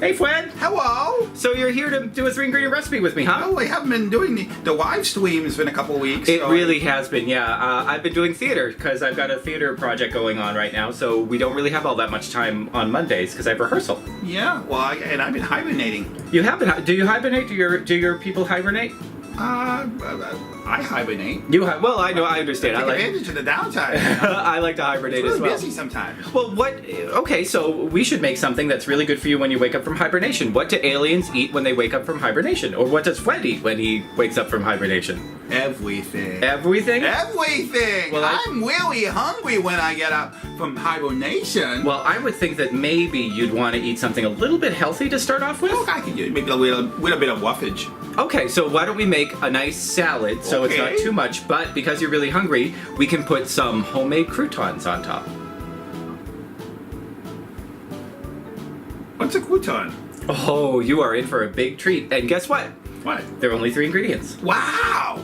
Hey, Fwed. Hello. So you're here to do a 3-ingredient recipe with me, huh? Oh, I haven't been doing the live streams in a couple of weeks. It really has been, yeah. I've been doing theater because I've got a theater project going on right now, so we don't really have all that much time on Mondays because I have rehearsal. Yeah, well, and I've been hibernating. You have been? Do you hibernate? Do your people hibernate? I hibernate. Well, I know, I understand. Take advantage of the downtime. I like to hibernate It's as well. busy sometimes. Well, okay, so we should make something that's really good for you when you wake up from hibernation. What do aliens eat when they wake up from hibernation? Or what does Fwed eat when he wakes up from hibernation? Everything. Everything? Everything! Well, I'm really hungry when I get up from hibernation. Well, I would think that maybe you'd want to eat something a little bit healthy to start off with. Oh, I can do maybe a little bit of roughage. Okay, so why don't we make a nice salad so it's not too much, but because you're really hungry, we can put some homemade croutons on top. What's a crouton? Oh, you are in for a big treat. And guess what? What? There are only 3 ingredients. Wow!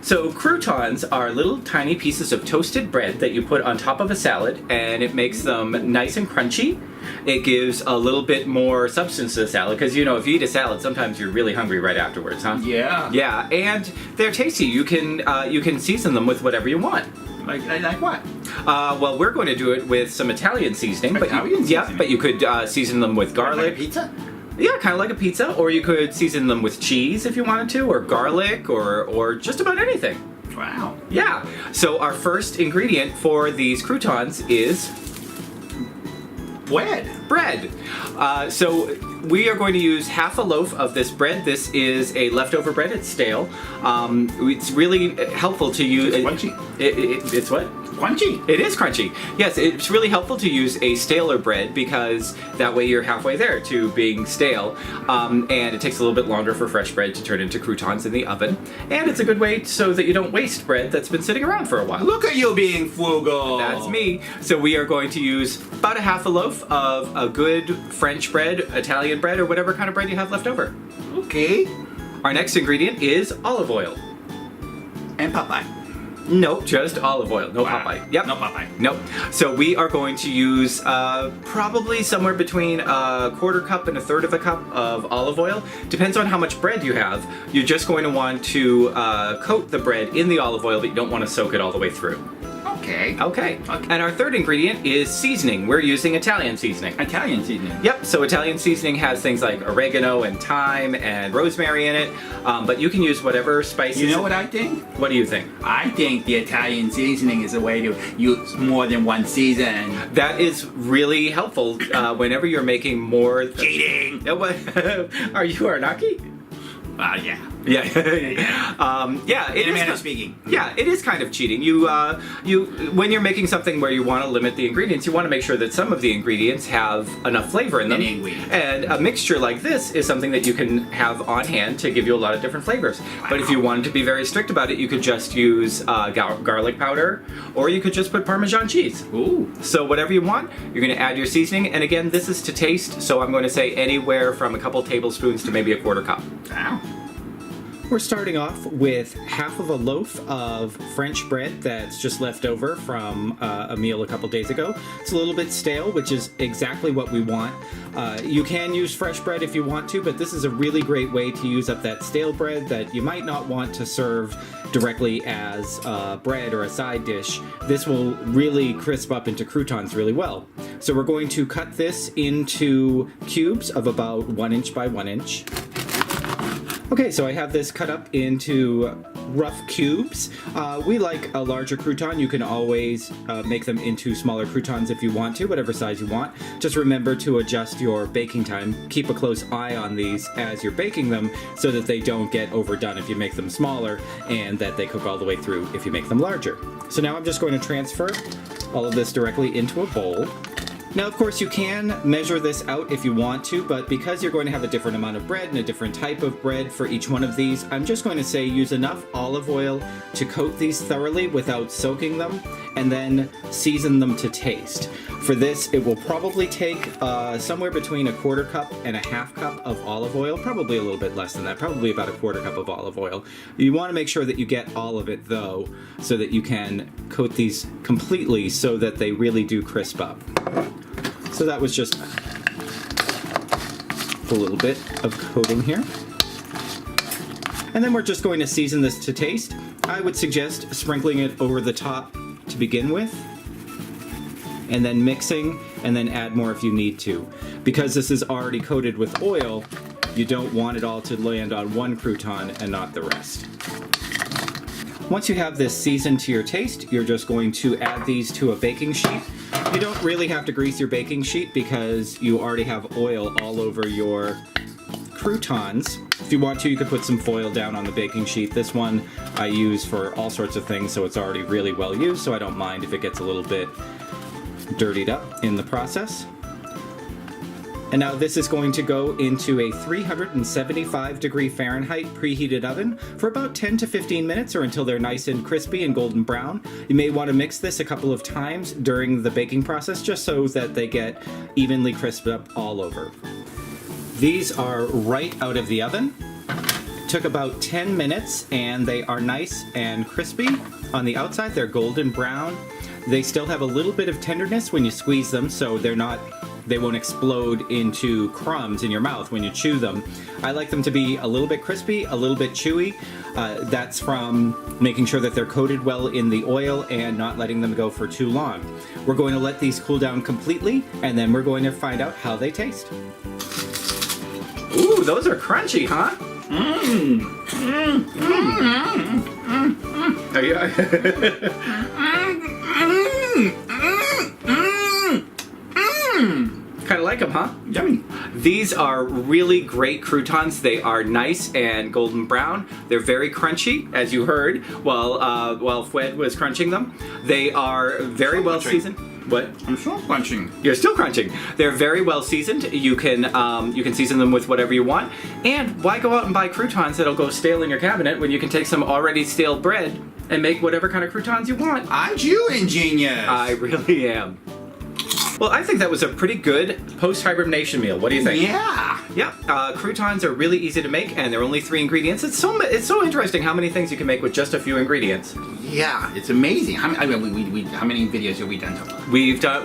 So croutons are little tiny pieces of toasted bread that you put on top of a salad, and it makes them nice and crunchy. It gives a little bit more substance to the salad, because you know, if you eat a salad, sometimes you're really hungry right afterwards, huh? Yeah. Yeah, and they're tasty. You can season them with whatever you want. Like what? Well, we're going to do it with some Italian seasoning. Seasoning? Yeah, but you could season them with garlic. Like a pizza? Yeah, kind of like a pizza, or you could season them with cheese if you wanted to, or garlic, or just about anything. Wow. Yeah, so our first ingredient for these croutons is bread. So we are going to use half a loaf of this bread. This is a leftover bread. It's stale. It's really helpful to use. It's crunchy. It's what? Crunchy. It is crunchy. Yes, it's really helpful to use a staler bread because that way you're halfway there to being stale. And it takes a little bit longer for fresh bread to turn into croutons in the oven. And it's a good way so that you don't waste bread that's been sitting around for a while. Look at you being frugal. That's me. So we are going to use about a half a loaf of a good French bread, Italian bread, or whatever kind of bread you have left over. Okay. Our next ingredient is olive oil. And Popeye. Nope, just olive oil. No Wow. Popeye. Yep. No Popeye. Nope. So we are going to use probably somewhere between a 1/4 cup and 1/3 of a cup of olive oil. Depends on how much bread you have. You're just going to want to coat the bread in the olive oil, but you don't want to soak it all the way through. Okay. And our third ingredient is seasoning. We're using Italian seasoning. Italian seasoning. Yep, so Italian seasoning has things like oregano and thyme and rosemary in it, but you can use whatever spices. You know what I think? What do you think? I think the Italian seasoning is a way to use more than one season. That is really helpful whenever you're making more. Cheating! Are you Arnaki? Yeah. Yeah. It In a is. manner of speaking. Yeah, it is kind of cheating. You when you're making something where you want to limit the ingredients, you want to make sure that some of the ingredients have enough flavor in them. Any ingredient. And a mixture like this is something that you can have on hand to give you a lot of different flavors. But if you wanted to be very strict about it, you could just use garlic powder, or you could just put Parmesan cheese. Ooh. So whatever you want, you're going to add your seasoning. And again, this is to taste, so I'm going to say anywhere from a couple tablespoons to maybe a 1/4 cup. Wow. We're starting off with half of a loaf of French bread that's just left over from a meal a couple days ago. It's a little bit stale, which is exactly what we want. You can use fresh bread if you want to, but this is a really great way to use up that stale bread that you might not want to serve directly as bread or a side dish. This will really crisp up into croutons really well. So we're going to cut this into cubes of about 1 inch by 1 inch. Okay, so I have this cut up into rough cubes. We like a larger crouton. You can always make them into smaller croutons if you want to, whatever size you want. Just remember to adjust your baking time. Keep a close eye on these as you're baking them so that they don't get overdone if you make them smaller, and that they cook all the way through if you make them larger. So now I'm just going to transfer all of this directly into a bowl. Now, of course, you can measure this out if you want to, but because you're going to have a different amount of bread and a different type of bread for each one of these, I'm just going to say use enough olive oil to coat these thoroughly without soaking them, and then season them to taste. For this, it will probably take somewhere between a 1/4 cup and a 1/2 cup of olive oil, probably a little bit less than that, probably about a 1/4 cup of olive oil. You want to make sure that you get all of it, though, so that you can coat these completely so that they really do crisp up. So that was just a little bit of coating here. And then we're just going to season this to taste. I would suggest sprinkling it over the top to begin with, and then mixing, and then add more if you need to. Because this is already coated with oil, you don't want it all to land on one crouton and not the rest. Once you have this seasoned to your taste, you're just going to add these to a baking sheet. You don't really have to grease your baking sheet because you already have oil all over your croutons. If you want to, you could put some foil down on the baking sheet. This one I use for all sorts of things, so it's already really well used, so I don't mind if it gets a little bit dirtied up in the process. And now this is going to go into a 375 degree Fahrenheit preheated oven for about 10 to 15 minutes, or until they're nice and crispy and golden brown. You may want to mix this a couple of times during the baking process just so that they get evenly crisped up all over. These are right out of the oven. Took about 10 minutes and they are nice and crispy. On the outside they're golden brown. They still have a little bit of tenderness when you squeeze them, so they won't explode into crumbs in your mouth when you chew them. I like them to be a little bit crispy, a little bit chewy. That's from making sure that they're coated well in the oil and not letting them go for too long. We're going to let these cool down completely, and then we're going to find out how they taste. Ooh, those are crunchy, huh? Mmm. Mmm. Mmm. Mmm. Mmm. Are you? Kind of like them, huh? Yummy. These are really great croutons. They are nice and golden brown. They're very crunchy, as you heard while Fwed was crunching them. They are very well seasoned. What? I'm still crunching. You're still crunching. They're very well seasoned. You can season them with whatever you want. And why go out and buy croutons that'll go stale in your cabinet when you can take some already stale bread and make whatever kind of croutons you want? Aren't you ingenious? I really am. Well, I think that was a pretty good post-hibernation meal. What do you think? Yeah. Yeah, croutons are really easy to make, and they're only 3 ingredients. It's so interesting how many things you can make with just a few ingredients. Yeah, it's amazing. How many videos have we done so far?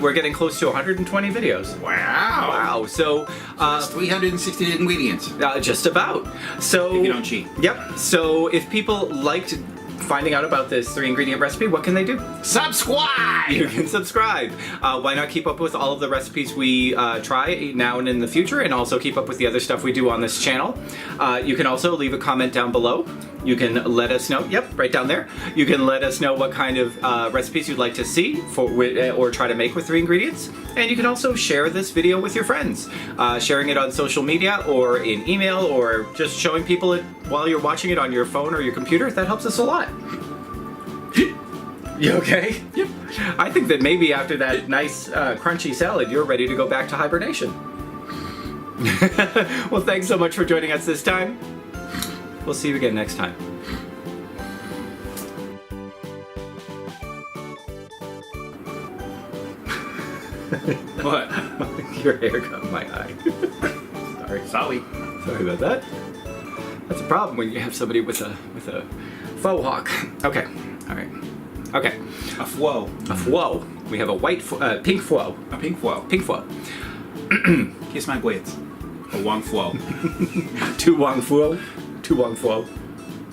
We're getting close to 120 videos. Wow. Wow. So that's 360 ingredients. Just about. So if you don't cheat. Yep. So if people liked finding out about this 3-ingredient recipe, what can they do? Subscribe! You can subscribe. Why not keep up with all of the recipes we try now and in the future, and also keep up with the other stuff we do on this channel. You can also leave a comment down below. You can let us know, yep, right down there. You can let us know what kind of recipes you'd like to see or try to make with 3 ingredients. And you can also share this video with your friends. Sharing it on social media or in email, or just showing people it while you're watching it on your phone or your computer. That helps us a lot. You okay? Yep. I think that maybe after that nice crunchy salad, you're ready to go back to hibernation. Well, thanks so much for joining us this time. We'll see you again next time. What? Your hair got in my eye. Sorry about that. That's a problem when you have somebody with a faux hawk. Okay. All right. Okay. A fwo. A fwo. We have a pink fwo. A pink fwo. Pink fwo. Kiss my grits. A wang fwo. Two wang fwo. Two wang fwo.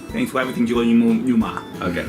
Thanks for everything, Julie Numa. Okay.